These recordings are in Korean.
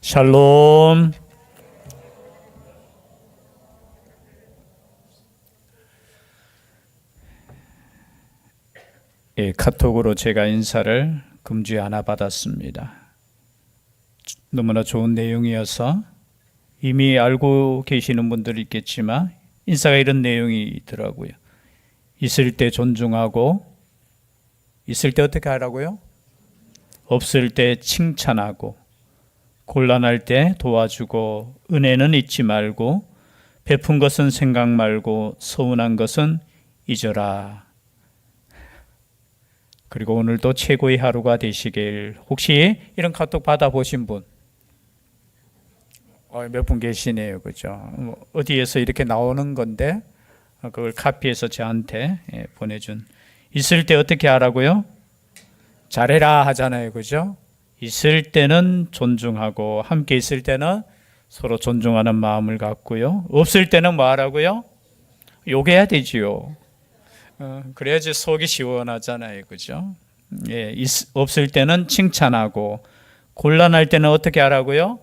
샬롬. 예, 카톡으로 제가 인사를 금주에 하나 받았습니다. 너무나 좋은 내용이어서 이미 알고 계시는 분들이 있겠지만 인사가 이런 내용이 있더라고요. 있을 때 존중하고, 있을 때 어떻게 하라고요? 없을 때 칭찬하고, 곤란할 때 도와주고, 은혜는 잊지 말고, 베푼 것은 생각 말고, 서운한 것은 잊어라. 그리고 오늘도 최고의 하루가 되시길. 혹시 이런 카톡 받아보신 분? 몇 분 계시네요. 그죠? 어디에서 이렇게 나오는 건데, 그걸 카피해서 저한테 보내준. 있을 때 어떻게 하라고요? 잘해라 하잖아요. 그죠? 있을 때는 존중하고, 함께 있을 때는 서로 존중하는 마음을 갖고요. 없을 때는 뭐 하라고요? 욕해야 되지요. 그래야지 속이 시원하잖아요. 그죠? 예, 없을 때는 칭찬하고, 곤란할 때는 어떻게 하라고요?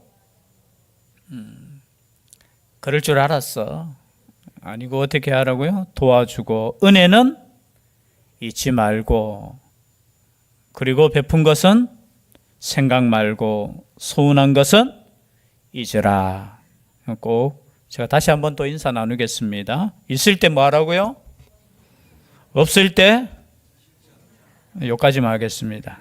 그럴 줄 알았어. 아니고 어떻게 하라고요? 도와주고, 은혜는 잊지 말고, 그리고 베푼 것은 생각 말고, 서운한 것은 잊으라. 꼭 제가 다시 한번 또 인사 나누겠습니다. 있을 때 뭐 하라고요? 없을 때 여기까지만 하겠습니다.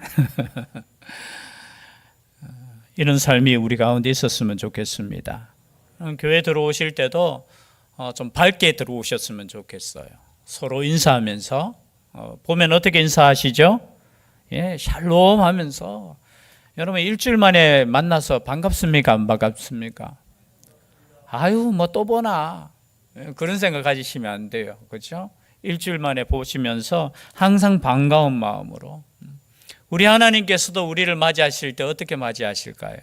이런 삶이 우리 가운데 있었으면 좋겠습니다. 교회 들어오실 때도 좀 밝게 들어오셨으면 좋겠어요. 서로 인사하면서 보면 어떻게 인사하시죠? 예, 샬롬 하면서. 여러분 일주일 만에 만나서 반갑습니까? 안 반갑습니까? 아유 뭐 또 보나 그런 생각 가지시면 안 돼요. 그렇죠? 일주일 만에 보시면서 항상 반가운 마음으로. 우리 하나님께서도 우리를 맞이하실 때 어떻게 맞이하실까요?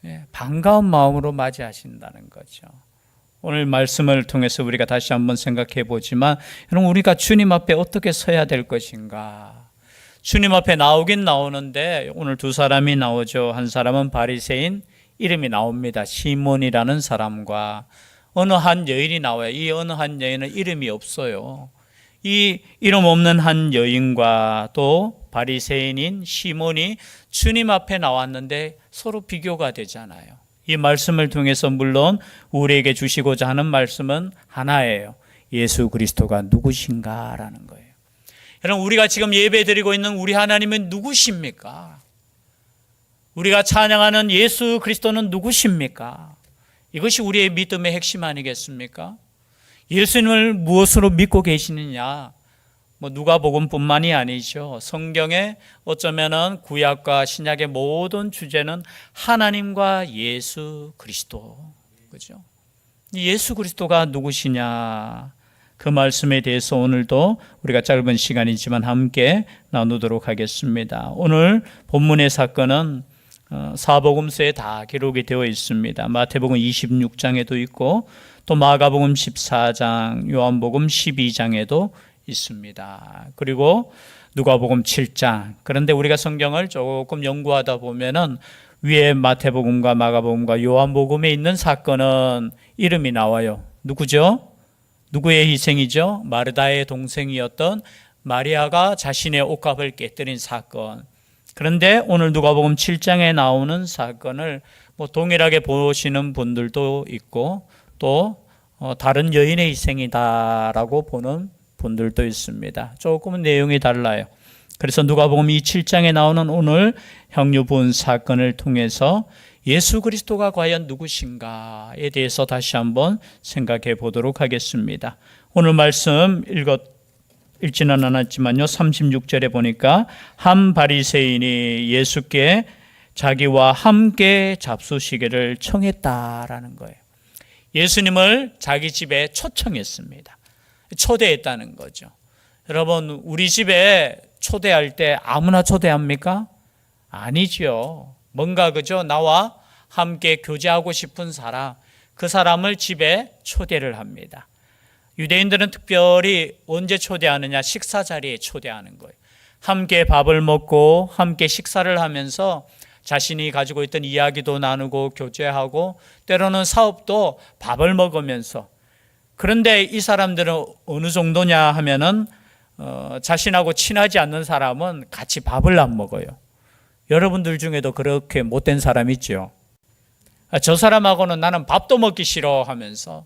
예, 반가운 마음으로 맞이하신다는 거죠. 오늘 말씀을 통해서 우리가 다시 한번 생각해 보지만, 여러분 우리가 주님 앞에 어떻게 서야 될 것인가? 주님 앞에 나오긴 나오는데 오늘 두 사람이 나오죠. 한 사람은 바리새인, 이름이 나옵니다. 시몬이라는 사람과 어느 한 여인이 나와요. 이 어느 한 여인은 이름이 없어요. 이 이름 없는 한 여인과 또 바리새인인 시몬이 주님 앞에 나왔는데 서로 비교가 되잖아요. 이 말씀을 통해서 물론 우리에게 주시고자 하는 말씀은 하나예요. 예수 그리스도가 누구신가라는 거예요. 여러분 우리가 지금 예배드리고 있는 우리 하나님은 누구십니까? 우리가 찬양하는 예수 그리스도는 누구십니까? 이것이 우리의 믿음의 핵심 아니겠습니까? 예수님을 무엇으로 믿고 계시느냐? 누가복음뿐만이 아니죠. 성경에 어쩌면은 구약과 신약의 모든 주제는 하나님과 예수 그리스도, 그죠? 예수 그리스도가 누구시냐? 그 말씀에 대해서 오늘도 우리가 짧은 시간이지만 함께 나누도록 하겠습니다. 오늘 본문의 사건은 사복음서에 다 기록이 되어 있습니다. 마태복음 26장에도 있고 또 마가복음 14장, 요한복음 12장에도 있습니다. 그리고 누가복음 7장. 그런데 우리가 성경을 조금 연구하다 보면은 위에 마태복음과 마가복음과 요한복음에 있는 사건은 이름이 나와요. 누구죠? 누구의 희생이죠? 마르다의 동생이었던 마리아가 자신의 옷값을 깨뜨린 사건. 그런데 오늘 누가복음 7장에 나오는 사건을 동일하게 보시는 분들도 있고 또 다른 여인의 희생이다라고 보는 분들도 있습니다. 조금은 내용이 달라요. 그래서 누가복음 이 7장에 나오는 오늘 형유부은 사건을 통해서 예수 그리스도가 과연 누구신가에 대해서 다시 한번 생각해 보도록 하겠습니다. 오늘 말씀 읽지는 않았지만요. 36절에 보니까 한 바리새인이 예수께 자기와 함께 잡수시기를 청했다라는 거예요. 예수님을 자기 집에 초청했습니다. 초대했다는 거죠. 여러분 우리 집에 초대할 때 아무나 초대합니까? 아니죠. 뭔가 그죠? 나와 함께 교제하고 싶은 사람, 그 사람을 집에 초대를 합니다. 유대인들은 특별히 언제 초대하느냐? 식사 자리에 초대하는 거예요. 함께 밥을 먹고 함께 식사를 하면서 자신이 가지고 있던 이야기도 나누고 교제하고 때로는 사업도 밥을 먹으면서. 그런데 이 사람들은 어느 정도냐 하면은 자신하고 친하지 않는 사람은 같이 밥을 안 먹어요. 여러분들 중에도 그렇게 못된 사람 있죠. 저 사람하고는 나는 밥도 먹기 싫어 하면서.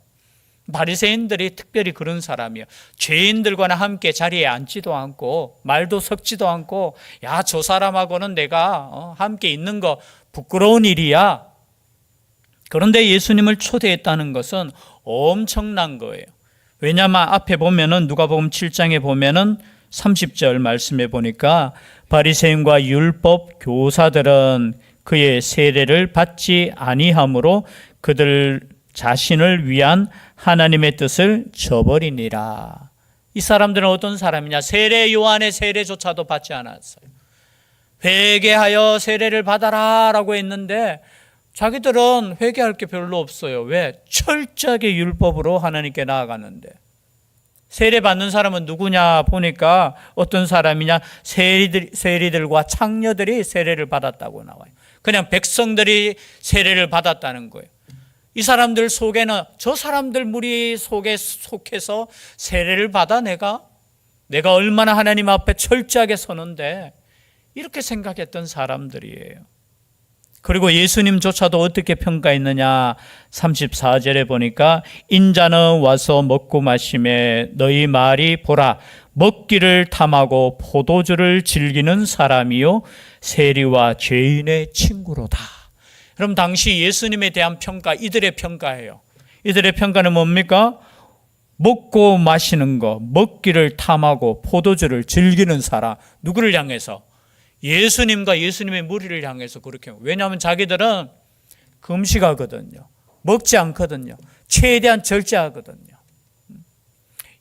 바리새인들이 특별히 그런 사람이에요. 죄인들과는 함께 자리에 앉지도 않고 말도 섞지도 않고, 야, 저 사람하고는 내가 함께 있는 거 부끄러운 일이야. 그런데 예수님을 초대했다는 것은 엄청난 거예요. 왜냐하면 앞에 보면은 누가복음 7장에 보면은 30절 말씀해 보니까 바리새인과 율법 교사들은 그의 세례를 받지 아니하므로 그들 자신을 위한 하나님의 뜻을 저버리니라. 이 사람들은 어떤 사람이냐? 세례 요한의 세례조차도 받지 않았어요. 회개하여 세례를 받아라 라고 했는데 자기들은 회개할 게 별로 없어요. 왜? 철저하게 율법으로 하나님께 나아가는데. 세례 받는 사람은 누구냐 보니까 어떤 사람이냐? 세리들과 창녀들이 세례를 받았다고 나와요. 그냥 백성들이 세례를 받았다는 거예요. 이 사람들 속에는 저 사람들 무리 속에 속해서 세례를 받아 내가 얼마나 하나님 앞에 철저하게 서는데, 이렇게 생각했던 사람들이에요. 그리고 예수님조차도 어떻게 평가했느냐? 34절에 보니까 인자는 와서 먹고 마시매 너희 말이 보라 먹기를 탐하고 포도주를 즐기는 사람이요 세리와 죄인의 친구로다. 그럼 당시 예수님에 대한 평가, 이들의 평가예요. 이들의 평가는 뭡니까? 먹고 마시는 거, 먹기를 탐하고 포도주를 즐기는 사람. 누구를 향해서? 예수님과 예수님의 무리를 향해서 그렇게. 왜냐하면 자기들은 금식하거든요. 먹지 않거든요. 최대한 절제하거든요.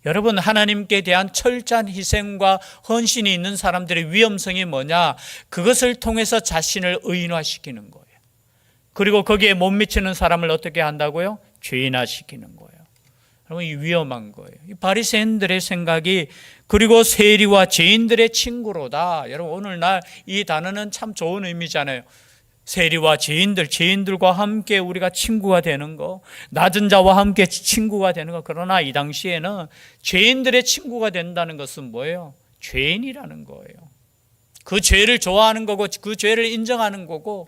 여러분, 하나님께 대한 철저한 희생과 헌신이 있는 사람들의 위험성이 뭐냐? 그것을 통해서 자신을 의인화시키는 거예요. 그리고 거기에 못 미치는 사람을 어떻게 한다고요? 죄인화시키는 거예요. 여러분, 이 위험한 거예요. 이 바리새인들의 생각이, 그리고 세리와 죄인들의 친구로다. 여러분, 오늘날 이 단어는 참 좋은 의미잖아요. 세리와 죄인들과 함께 우리가 친구가 되는 거, 낮은 자와 함께 친구가 되는 거. 그러나 이 당시에는 죄인들의 친구가 된다는 것은 뭐예요? 죄인이라는 거예요. 그 죄를 좋아하는 거고 그 죄를 인정하는 거고,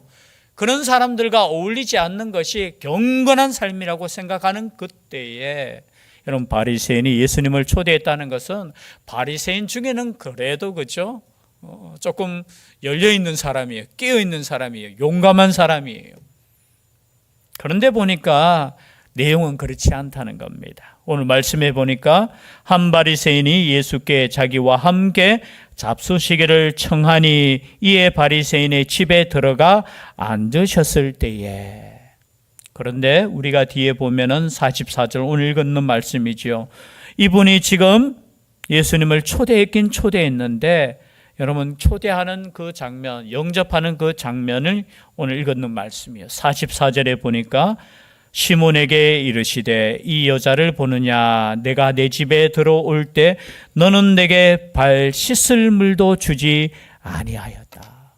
그런 사람들과 어울리지 않는 것이 경건한 삶이라고 생각하는 그때에, 여러분, 바리새인이 예수님을 초대했다는 것은 바리새인 중에는 그래도 그죠? 조금 열려있는 사람이에요. 깨어있는 사람이에요. 용감한 사람이에요. 그런데 보니까 내용은 그렇지 않다는 겁니다. 오늘 말씀해 보니까 한 바리새인이 예수께 자기와 함께 잡수시기를 청하니 이에 바리새인의 집에 들어가 앉으셨을 때에. 그런데 우리가 뒤에 보면은 44절 오늘 읽는 말씀이죠. 이분이 지금 예수님을 초대했긴 초대했는데, 여러분, 초대하는 그 장면, 영접하는 그 장면을 오늘 읽는 말씀이에요. 44절에 보니까 시몬에게 이르시되 이 여자를 보느냐? 내가 내 집에 들어올 때 너는 내게 발 씻을 물도 주지 아니하였다.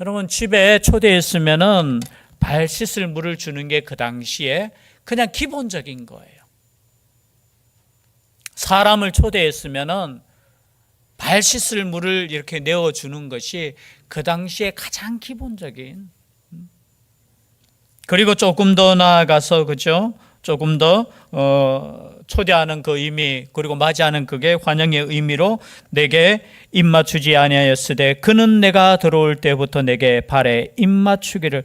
여러분, 집에 초대했으면은 발 씻을 물을 주는 게 그 당시에 그냥 기본적인 거예요. 사람을 초대했으면은 발 씻을 물을 이렇게 내어주는 것이 그 당시에 가장 기본적인. 그리고 조금 더 나아가서, 그죠? 조금 더 초대하는 그 의미, 그리고 맞이하는 그게 환영의 의미로 내게 입 맞추지 아니하였으되 그는 내가 들어올 때부터 내게 발에 입 맞추기를.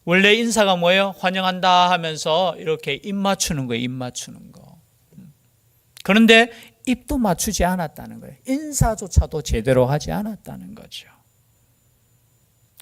원래 인사가 뭐예요? 환영한다 하면서 이렇게 입 맞추는 거예요. 입 맞추는 거. 그런데 입도 맞추지 않았다는 거예요. 인사조차도 제대로 하지 않았다는 거죠.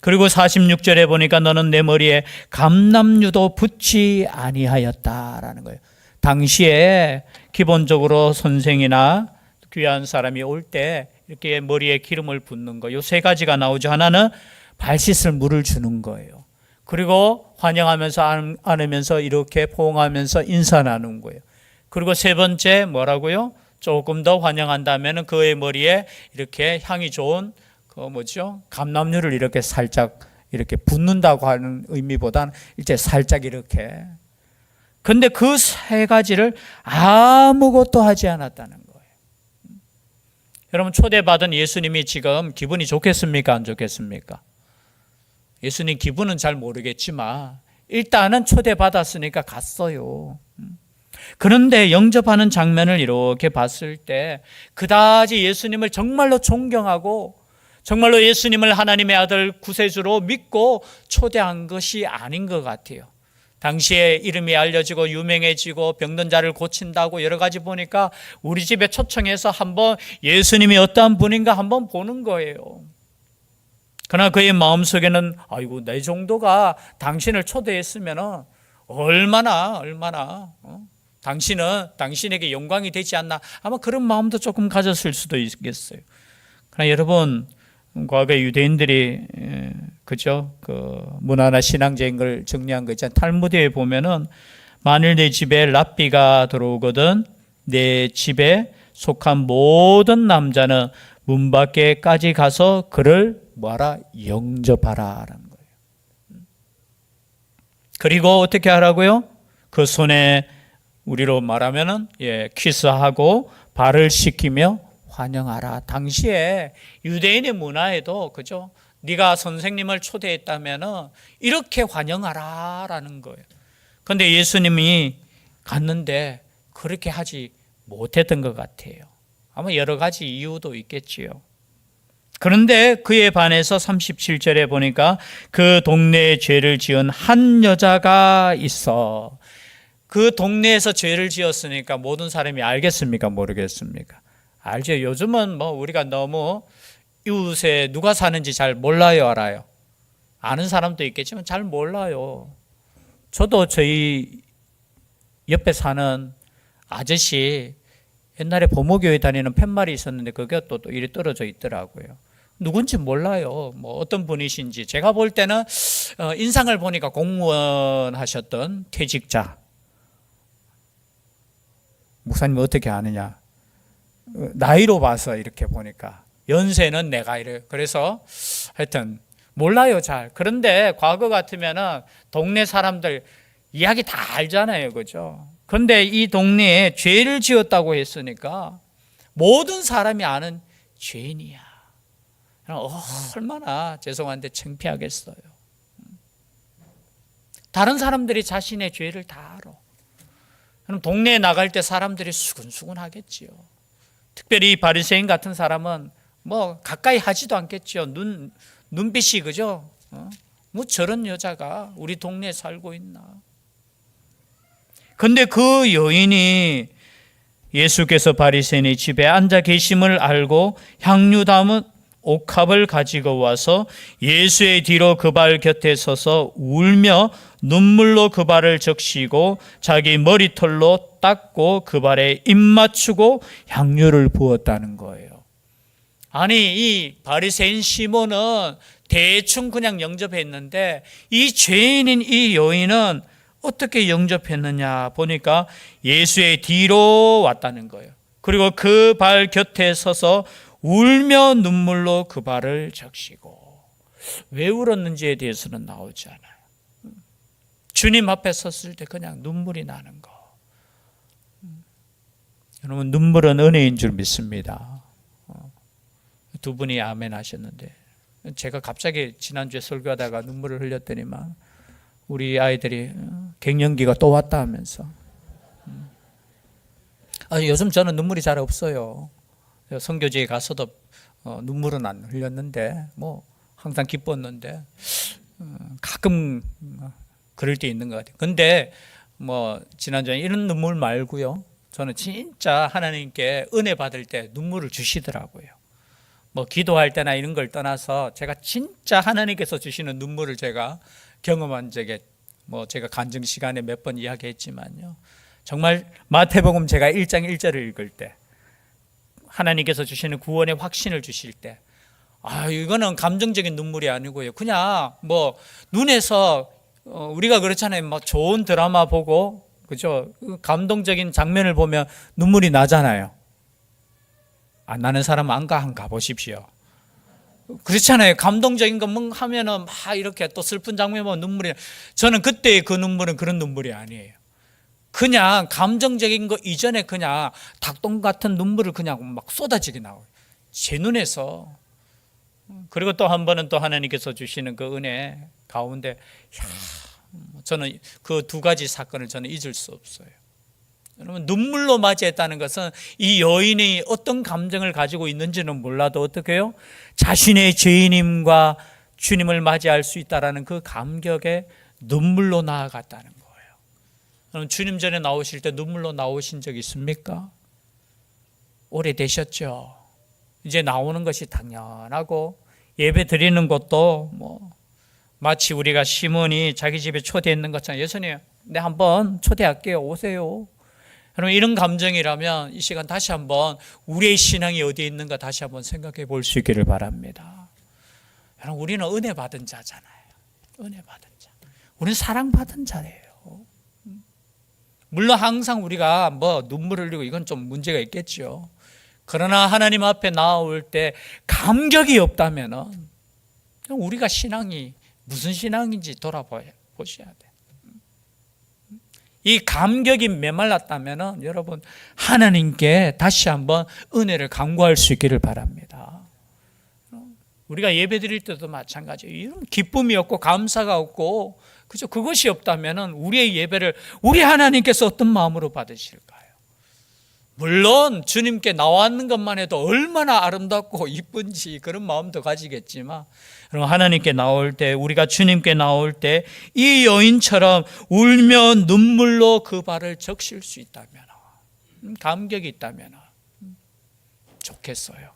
그리고 46절에 보니까 너는 내 머리에 감람류도 붓지 아니하였다라는 거예요. 당시에 기본적으로 선생이나 귀한 사람이 올 때 이렇게 머리에 기름을 붓는 거, 요 세 가지가 나오죠. 하나는 발 씻을 물을 주는 거예요. 그리고 환영하면서 안으면서 이렇게 포옹하면서 인사 나누는 거예요. 그리고 세 번째 뭐라고요? 조금 더 환영한다면 그의 머리에 이렇게 향이 좋은 감람류를 이렇게 살짝 이렇게 붓는다고 하는 의미보다는 이제 살짝 이렇게. 근데 그 세 가지를 아무것도 하지 않았다는 거예요. 여러분, 초대받은 예수님이 지금 기분이 좋겠습니까? 안 좋겠습니까? 예수님 기분은 잘 모르겠지만 일단은 초대받았으니까 갔어요. 그런데 영접하는 장면을 이렇게 봤을 때 그다지 예수님을 정말로 존경하고 정말로 예수님을 하나님의 아들 구세주로 믿고 초대한 것이 아닌 것 같아요. 당시에 이름이 알려지고 유명해지고 병든 자를 고친다고 여러 가지 보니까 우리 집에 초청해서 한번 예수님이 어떠한 분인가 한번 보는 거예요. 그러나 그의 마음속에는 아이고, 내 정도가 당신을 초대했으면 얼마나 당신은 당신에게 영광이 되지 않나, 아마 그런 마음도 조금 가졌을 수도 있겠어요. 그러나 여러분, 과거 유대인들이 그죠? 그 문화나 신앙적인 걸 정리한 거 있잖아요. 탈무드에 보면은 만일 내 집에 랍비가 들어오거든 내 집에 속한 모든 남자는 문 밖에까지 가서 그를 뭐하라? 영접하라라는 거예요. 그리고 어떻게 하라고요? 그 손에 우리로 말하면은 키스하고 발을 씻기며 환영하라. 당시에 유대인의 문화에도 그죠? 네가 선생님을 초대했다면은 이렇게 환영하라라는 거예요. 그런데 예수님이 갔는데 그렇게 하지 못했던 것 같아요. 아마 여러 가지 이유도 있겠지요. 그런데 그에 반해서 37절에 보니까 그 동네에 죄를 지은 한 여자가 있어. 그 동네에서 죄를 지었으니까 모든 사람이 알겠습니까? 모르겠습니까? 알죠. 요즘은 우리가 너무 이웃에 누가 사는지 잘 몰라요, 알아요? 아는 사람도 있겠지만 잘 몰라요. 저도 저희 옆에 사는 아저씨 옛날에 보모교회 다니는 팻말이 있었는데 그게 또 이리 떨어져 있더라고요. 누군지 몰라요. 어떤 분이신지. 제가 볼 때는 인상을 보니까 공무원 하셨던 퇴직자. 목사님 어떻게 아느냐? 나이로 봐서 이렇게 보니까 연세는 내가 이래. 그래서 하여튼 몰라요, 잘. 그런데 과거 같으면은 동네 사람들 이야기 다 알잖아요, 그죠? 그런데 이 동네에 죄를 지었다고 했으니까 모든 사람이 아는 죄인이야. 얼마나 죄송한데 창피하겠어요. 다른 사람들이 자신의 죄를 다 알아. 그럼 동네에 나갈 때 사람들이 수근수근 하겠지요. 특별히 바리새인 같은 사람은 가까이 하지도 않겠죠. 눈빛이 그죠? 저런 여자가 우리 동네에 살고 있나? 근데 그 여인이 예수께서 바리새인의 집에 앉아 계심을 알고 향유 담은 옥합을 가지고 와서 예수의 뒤로 그 발 곁에 서서 울며 눈물로 그 발을 적시고 자기 머리털로 닦고 그 발에 입 맞추고 향유를 부었다는 거예요. 아니, 이 바리새인 시몬은 대충 그냥 영접했는데 이 죄인인 이 여인은 어떻게 영접했느냐 보니까 예수의 뒤로 왔다는 거예요. 그리고 그 발 곁에 서서 울며 눈물로 그 발을 적시고. 왜 울었는지에 대해서는 나오지 않아요. 주님 앞에 섰을 때 그냥 눈물이 나는 거. 여러분, 눈물은 은혜인 줄 믿습니다. 두 분이 아멘 하셨는데 제가 갑자기 지난주에 설교하다가 눈물을 흘렸더니만 우리 아이들이 갱년기가 또 왔다 하면서 요즘 저는 눈물이 잘 없어요. 선교지에 가서도 눈물은 안 흘렸는데 항상 기뻤는데 가끔 그럴 때 있는 것 같아요. 근데 지난주에 이런 눈물 말고요, 저는 진짜 하나님께 은혜 받을 때 눈물을 주시더라고요. 기도할 때나 이런 걸 떠나서 제가 진짜 하나님께서 주시는 눈물을 제가 경험한 적에 제가 간증 시간에 몇 번 이야기했지만요, 정말 마태복음 제가 1장 1절을 읽을 때 하나님께서 주시는 구원의 확신을 주실 때 이거는 감정적인 눈물이 아니고요, 그냥 눈에서 우리가 그렇잖아요. 좋은 드라마 보고 그죠? 감동적인 장면을 보면 눈물이 나잖아요. 안 나는 사람은 안 가보십시오. 그렇잖아요. 감동적인 거 뭐 하면은 막 이렇게 또 슬픈 장면 보면 눈물이. 저는 그때의 그 눈물은 그런 눈물이 아니에요. 그냥 감정적인 거 이전에 그냥 닭똥 같은 눈물을 그냥 막 쏟아지게 나와요. 제 눈에서. 그리고 또 한 번은 또 하나님께서 주시는 그 은혜 가운데, 저는 그 두 가지 사건을 저는 잊을 수 없어요. 여러분, 눈물로 맞이했다는 것은 이 여인이 어떤 감정을 가지고 있는지는 몰라도 어떻게 해요? 자신의 죄인임과 주님을 맞이할 수 있다는 그 감격에 눈물로 나아갔다는 거예요. 여러분, 주님 전에 나오실 때 눈물로 나오신 적 있습니까? 오래되셨죠? 이제 나오는 것이 당연하고, 예배 드리는 것도 뭐 마치 우리가 시몬이 자기 집에 초대했는 것처럼, 예수님 네 한번 초대할게요, 오세요. 여러분, 이런 감정이라면 이 시간 다시 한번 우리의 신앙이 어디에 있는가 다시 한번 생각해 볼 수 있기를 바랍니다. 여러분, 우리는 은혜 받은 자잖아요. 은혜 받은 자. 우리는 사랑받은 자예요. 물론 항상 우리가 뭐 눈물을 흘리고 이건 좀 문제가 있겠죠. 그러나 하나님 앞에 나올 때 감격이 없다면 우리가 신앙이 무슨 신앙인지 돌아보셔야 돼요. 이 감격이 메말랐다면 여러분, 하나님께 다시 한번 은혜를 간구할 수 있기를 바랍니다. 우리가 예배 드릴 때도 마찬가지예요. 이런 기쁨이 없고 감사가 없고, 그죠? 그것이 없다면 우리의 예배를 우리 하나님께서 어떤 마음으로 받으실까요? 물론 주님께 나왔는 것만 해도 얼마나 아름답고 이쁜지 그런 마음도 가지겠지만, 하나님께 나올 때, 우리가 주님께 나올 때 이 여인처럼 울며 눈물로 그 발을 적실 수 있다면, 감격이 있다면 좋겠어요.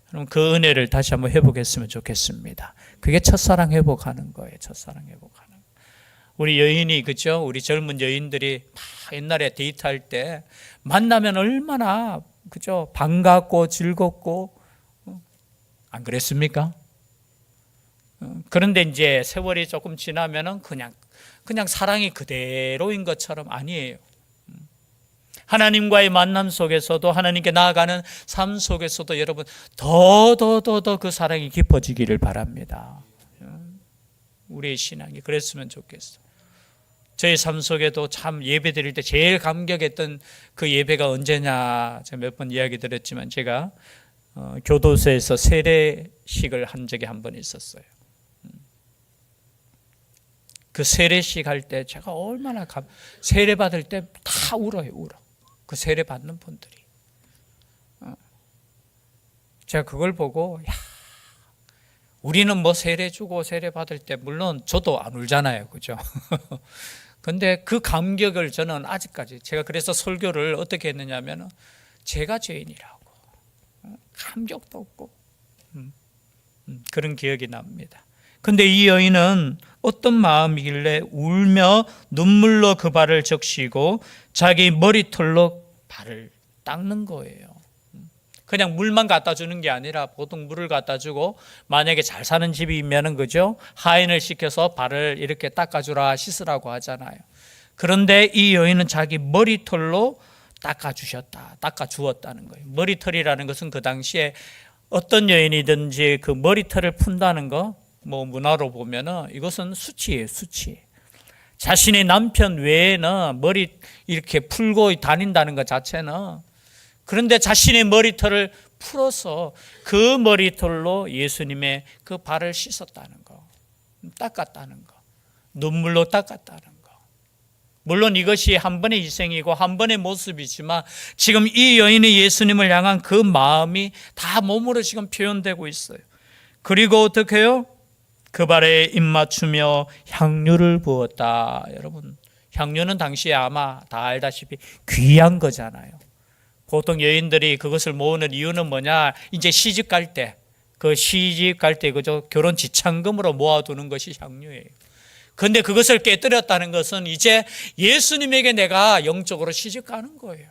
그럼 그 은혜를 다시 한번 회복했으면 좋겠습니다. 그게 첫사랑 회복하는 거예요. 첫사랑 회복하는 거. 우리 여인이, 그죠? 우리 젊은 여인들이 막 옛날에 데이트할 때 만나면 얼마나, 그죠? 반갑고 즐겁고, 안 그랬습니까? 그런데 이제 세월이 조금 지나면은 그냥 사랑이 그대로인 것처럼 아니에요. 하나님과의 만남 속에서도, 하나님께 나아가는 삶 속에서도 여러분 더 그 사랑이 깊어지기를 바랍니다. 우리의 신앙이 그랬으면 좋겠어요. 저희 삶 속에도 참 예배 드릴 때 제일 감격했던 그 예배가 언제냐, 제가 몇 번 이야기 드렸지만, 제가 교도소에서 세례식을 한 적이 한 번 있었어요. 그 세례식 할 때 제가 얼마나 세례 받을 때 다 울어요, 울어. 그 세례 받는 분들이. 제가 그걸 보고, 야, 우리는 뭐 세례 주고 세례 받을 때 물론 저도 안 울잖아요, 그죠? 근데 그 감격을 저는 아직까지, 제가 그래서 설교를 어떻게 했느냐면, 제가 죄인이라고, 감격도 없고, 그런 기억이 납니다. 근데 이 여인은 어떤 마음이길래 울며 눈물로 그 발을 적시고 자기 머리털로 발을 닦는 거예요. 그냥 물만 갖다 주는 게 아니라 보통 물을 갖다 주고, 만약에 잘 사는 집이면은, 그죠? 하인을 시켜서 발을 이렇게 닦아주라, 씻으라고 하잖아요. 그런데 이 여인은 자기 머리털로 닦아주었다는 거예요. 머리털이라는 것은 그 당시에 어떤 여인이든지 그 머리털을 푼다는 거, 뭐 문화로 보면은 이것은 수치예요, 수치. 자신의 남편 외에는 머리 이렇게 풀고 다닌다는 것 자체는, 그런데 자신의 머리털을 풀어서 그 머리털로 예수님의 그 발을 씻었다는 거, 닦았다는 거, 눈물로 닦았다는 거. 물론 이것이 한 번의 희생이고 한 번의 모습이지만, 지금 이 여인이 예수님을 향한 그 마음이 다 몸으로 지금 표현되고 있어요. 그리고 어떻게 해요? 그 발에 입맞추며 향유를 부었다. 여러분, 향유는 당시에 아마 다 알다시피 귀한 거잖아요. 보통 여인들이 그것을 모으는 이유는 뭐냐? 이제 시집 갈 때, 그죠? 결혼 지참금으로 모아두는 것이 향유예요. 그런데 그것을 깨뜨렸다는 것은 이제 예수님에게 내가 영적으로 시집 가는 거예요.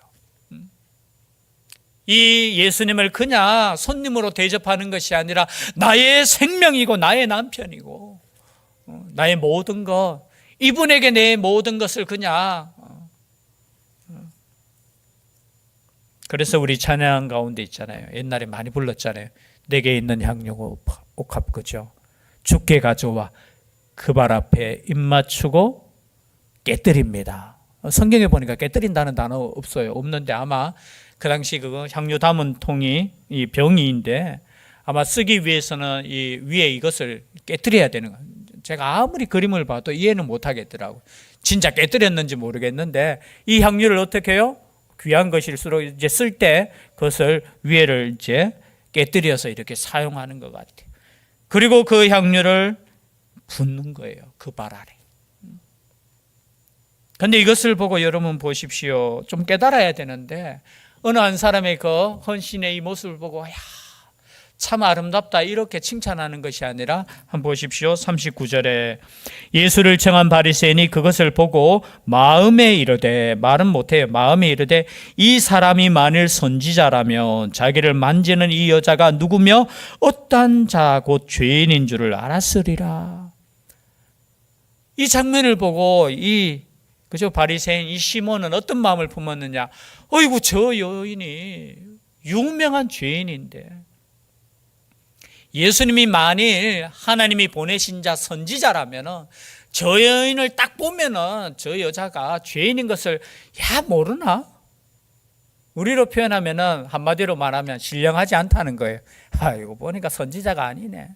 이 예수님을 그냥 손님으로 대접하는 것이 아니라 나의 생명이고 나의 남편이고 나의 모든 것, 이분에게 내 모든 것을 그냥. 그래서 우리 찬양 가운데 있잖아요. 옛날에 많이 불렀잖아요. 내게 있는 향유고 옥합 그죠? 죽게 가져와 그 발 앞에 입 맞추고 깨뜨립니다. 성경에 보니까 깨뜨린다는 단어 없어요. 없는데 아마 그 당시 그거 향유 담은 통이 이 병이인데 아마 쓰기 위해서는 이 위에 이것을 깨뜨려야 되는 거예요. 제가 아무리 그림을 봐도 이해는 못 하겠더라고요. 진짜 깨뜨렸는지 모르겠는데 이 향유를 어떻게 해요? 귀한 것일수록 이제 쓸 때 그것을 위에를 이제 깨뜨려서 이렇게 사용하는 것 같아요. 그리고 그 향유를 붓는 거예요. 그 발 아래. 근데 이것을 보고 여러분 보십시오. 좀 깨달아야 되는데 어느 한 사람의 그 헌신의 이 모습을 보고 야, 참 아름답다 이렇게 칭찬하는 것이 아니라 한번 보십시오. 39절에 예수를 청한 바리새인이 그것을 보고 마음에 이르되, 말은 못해요. 마음에 이르되 이 사람이 만일 선지자라면 자기를 만지는 이 여자가 누구며 어떤 자 곧 죄인인 줄을 알았으리라. 이 장면을 보고 그죠? 바리새인 이 시몬은 어떤 마음을 품었느냐? 어이구 저 여인이 유명한 죄인인데 예수님이 만일 하나님이 보내신 자 선지자라면 저 여인을 딱 보면은 저 여자가 죄인인 것을 모르나? 우리로 표현하면은 한마디로 말하면 신령하지 않다는 거예요. 이거 보니까 선지자가 아니네.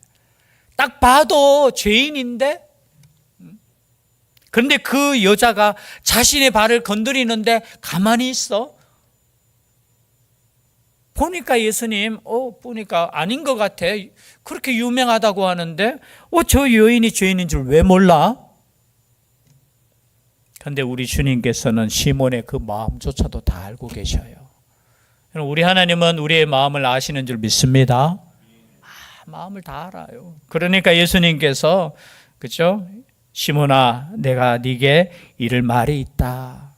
딱 봐도 죄인인데 그런데 그 여자가 자신의 발을 건드리는데 가만히 있어. 보니까 예수님, 보니까 아닌 것 같아. 그렇게 유명하다고 하는데, 저 여인이 죄인인 줄 왜 몰라? 그런데 우리 주님께서는 시몬의 그 마음조차도 다 알고 계셔요. 우리 하나님은 우리의 마음을 아시는 줄 믿습니다. 마음을 다 알아요. 그러니까 예수님께서, 그죠? 시몬아, 내가 네게 이를 말이 있다.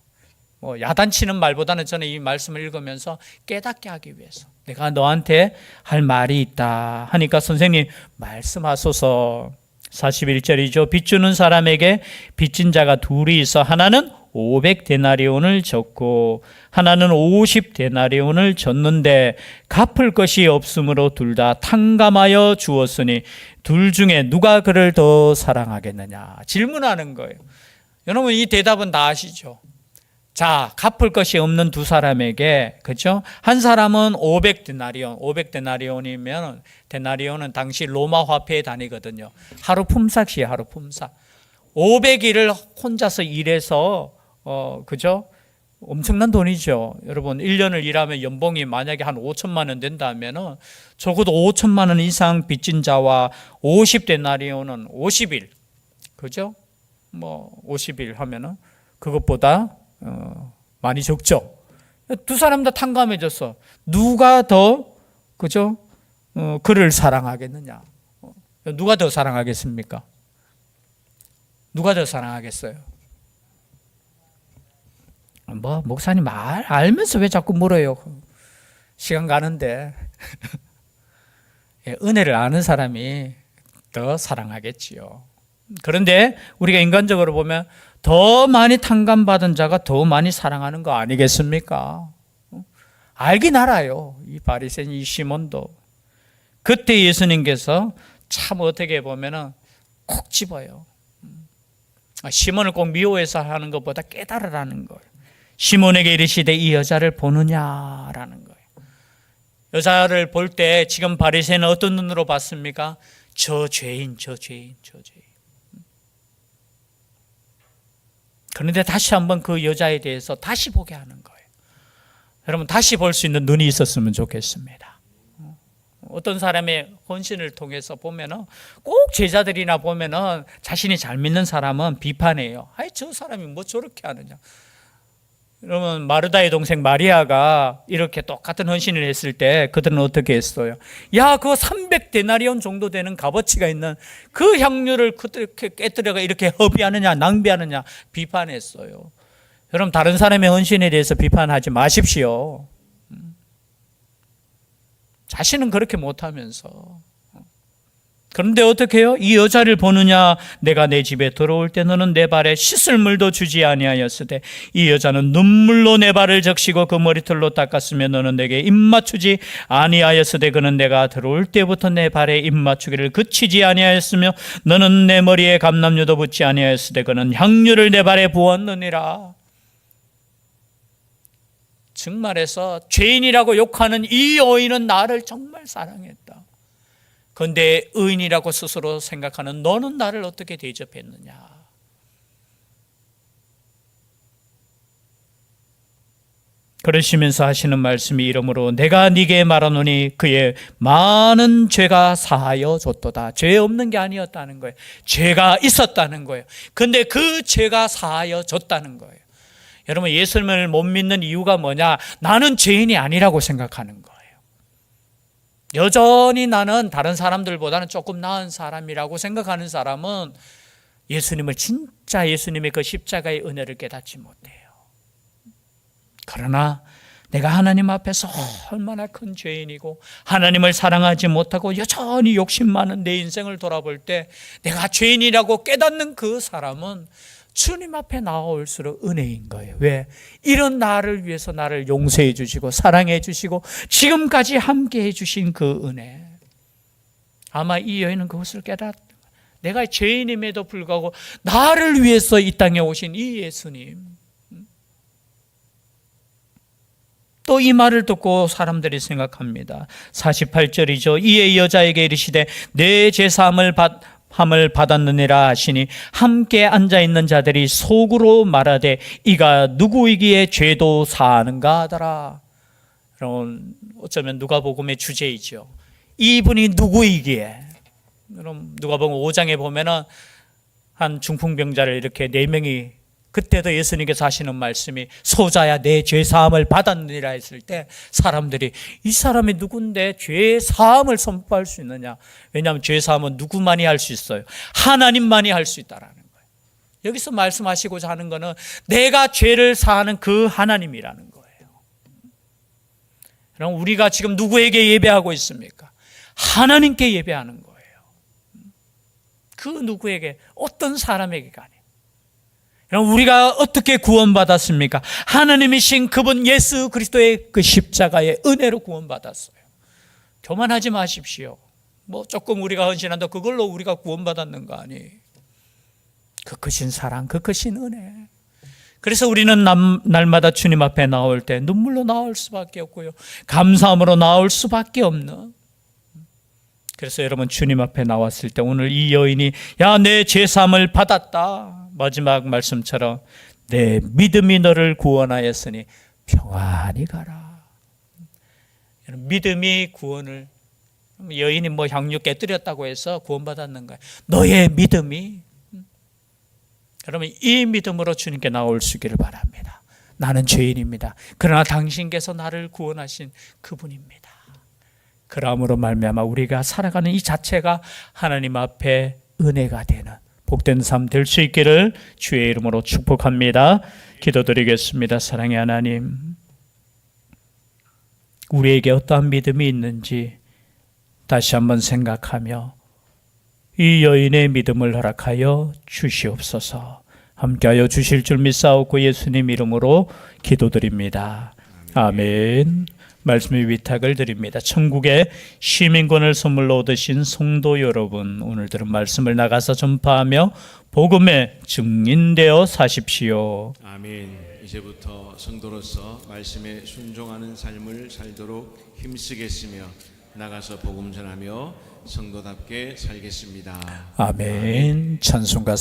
야단치는 말보다는 저는 이 말씀을 읽으면서 깨닫게 하기 위해서 내가 너한테 할 말이 있다 하니까 선생님 말씀하소서. 41절이죠. 빚 주는 사람에게 빚진 자가 둘이 있어 하나는 500데나리온을 졌고 하나는 50데나리온을 졌는데 갚을 것이 없으므로 둘 다 탕감하여 주었으니 둘 중에 누가 그를 더 사랑하겠느냐. 질문하는 거예요. 여러분 이 대답은 다 아시죠? 자, 갚을 것이 없는 두 사람에게, 그렇죠? 한 사람은 500데나리온, 500데나리온이면 데나리온은 당시 로마 화폐의 단위거든요. 하루 품삯이에요, 하루 품삯. 500일을 혼자서 일해서 그죠? 엄청난 돈이죠. 여러분 1년을 일하면 연봉이 만약에 한 5천만 원 된다면 적어도 5천만 원 이상 빚진 자와 50데나리온은 50일, 그죠? 50일 하면은 그것보다 많이 적죠. 두 사람 다 탕감해졌어. 누가 더 그죠? 그를 사랑하겠느냐? 누가 더 사랑하겠습니까? 누가 더 사랑하겠어요? 목사님 알면서 왜 자꾸 물어요? 시간 가는데. 은혜를 아는 사람이 더 사랑하겠지요. 그런데 우리가 인간적으로 보면 더 많이 탕감받은 자가 더 많이 사랑하는 거 아니겠습니까? 알긴 알아요. 이 바리새인 이 시몬도. 그때 예수님께서 참 어떻게 보면은 콕 집어요. 시몬을 꼭 미워해서 하는 것보다 깨달으라는 거예요. 시몬에게 이르시되 이 여자를 보느냐라는 거예요. 여자를 볼 때 지금 바리새인은 어떤 눈으로 봤습니까? 저 죄인. 그런데 다시 한번 그 여자에 대해서 다시 보게 하는 거예요. 여러분 다시 볼 수 있는 눈이 있었으면 좋겠습니다. 어떤 사람의 헌신을 통해서 보면은 꼭 제자들이나 보면은 자신이 잘 믿는 사람은 비판해요. 저 사람이 뭐 저렇게 하느냐. 여러분 마르다의 동생 마리아가 이렇게 똑같은 헌신을 했을 때 그들은 어떻게 했어요? 그거 300데나리온 정도 되는 값어치가 있는 그 향유를 그렇게 깨뜨려가 이렇게 허비하느냐 낭비하느냐 비판했어요. 여러분 다른 사람의 헌신에 대해서 비판하지 마십시오. 자신은 그렇게 못하면서 그런데 어떻게 해요? 이 여자를 보느냐? 내가 내 집에 들어올 때 너는 내 발에 씻을 물도 주지 아니하였으되 이 여자는 눈물로 내 발을 적시고 그 머리털로 닦았으며 너는 내게 입 맞추지 아니하였으되 그는 내가 들어올 때부터 내 발에 입 맞추기를 그치지 아니하였으며 너는 내 머리에 감람유도 붓지 아니하였으되 그는 향유를 내 발에 부었느니라. 정말해서 죄인이라고 욕하는 이 여인은 나를 정말 사랑했다. 그런데 의인이라고 스스로 생각하는 너는 나를 어떻게 대접했느냐? 그러시면서 하시는 말씀이 이러므로 내가 네게 말하노니 그의 많은 죄가 사하여 줬도다. 죄 없는 게 아니었다는 거예요. 죄가 있었다는 거예요. 그런데 그 죄가 사하여 줬다는 거예요. 여러분, 예수님을 못 믿는 이유가 뭐냐? 나는 죄인이 아니라고 생각하는 거예요. 여전히 나는 다른 사람들보다는 조금 나은 사람이라고 생각하는 사람은 예수님을 진짜 예수님의 그 십자가의 은혜를 깨닫지 못해요. 그러나 내가 하나님 앞에서 얼마나 큰 죄인이고 하나님을 사랑하지 못하고 여전히 욕심 많은 내 인생을 돌아볼 때 내가 죄인이라고 깨닫는 그 사람은 주님 앞에 나올수록 은혜인 거예요. 왜? 이런 나를 위해서 나를 용서해 주시고 사랑해 주시고 지금까지 함께 해 주신 그 은혜. 아마 이 여인은 그것을 내가 죄인임에도 불구하고 나를 위해서 이 땅에 오신 이 예수님. 또 이 말을 듣고 사람들이 생각합니다. 48절이죠. 이에 여자에게 이르시되 내 제사함을 받았느니라 하시니 함께 앉아있는 자들이 속으로 말하되 이가 누구이기에 죄도 사하는가 하더라. 여러분, 어쩌면 누가복음의 주제이죠. 이분이 누구이기에. 그럼 누가복음 5장에 보면은 한 중풍병자를 이렇게 4명이 그때도 예수님께서 하시는 말씀이 소자야 내 죄사함을 받았느니라 했을 때 사람들이 이 사람이 누군데 죄사함을 선포할 수 있느냐. 왜냐하면 죄사함은 누구만이 할 수 있어요. 하나님만이 할 수 있다라는 거예요. 여기서 말씀하시고자 하는 것은 내가 죄를 사하는 그 하나님이라는 거예요. 그럼 우리가 지금 누구에게 예배하고 있습니까? 하나님께 예배하는 거예요. 그 누구에게, 어떤 사람에게가 아니에요. 그럼 우리가 어떻게 구원받았습니까? 하나님이신 그분 예수 그리스도의 그 십자가의 은혜로 구원받았어요. 교만하지 마십시오. 뭐 조금 우리가 헌신한다 그걸로 우리가 구원받았는 거 아니에요. 그 크신 사랑, 그 크신 은혜. 그래서 우리는 날마다 주님 앞에 나올 때 눈물로 나올 수밖에 없고요. 감사함으로 나올 수밖에 없는. 그래서 여러분 주님 앞에 나왔을 때 오늘 이 여인이 야, 내 죄사함을 받았다. 마지막 말씀처럼 내 믿음이 너를 구원하였으니 평안히 가라. 믿음이 구원을, 여인이 뭐 향유 깨뜨렸다고 해서 구원받았는가? 너의 믿음이. 그러면 이 믿음으로 주님께 나올수기를 바랍니다. 나는 죄인입니다. 그러나 당신께서 나를 구원하신 그분입니다. 그러므로 말미암아 우리가 살아가는 이 자체가 하나님 앞에 은혜가 되는 복된 삶 될 수 있기를 주의 이름으로 축복합니다. 기도드리겠습니다. 사랑의 하나님, 우리에게 어떠한 믿음이 있는지 다시 한번 생각하며 이 여인의 믿음을 허락하여 주시옵소서. 함께하여 주실 줄 믿사옵고 예수님 이름으로 기도드립니다. 아멘. 말씀의 위탁을 드립니다. 천국의 시민권을 선물로 얻으신 성도 여러분, 오늘 들은 말씀을 나가서 전파하며 복음의 증인되어 사십시오. 아멘. 이제부터 성도로서 말씀에 순종하는 삶을 살도록 힘쓰겠으며 나가서 복음 전하며 성도답게 살겠습니다. 아멘. 찬송가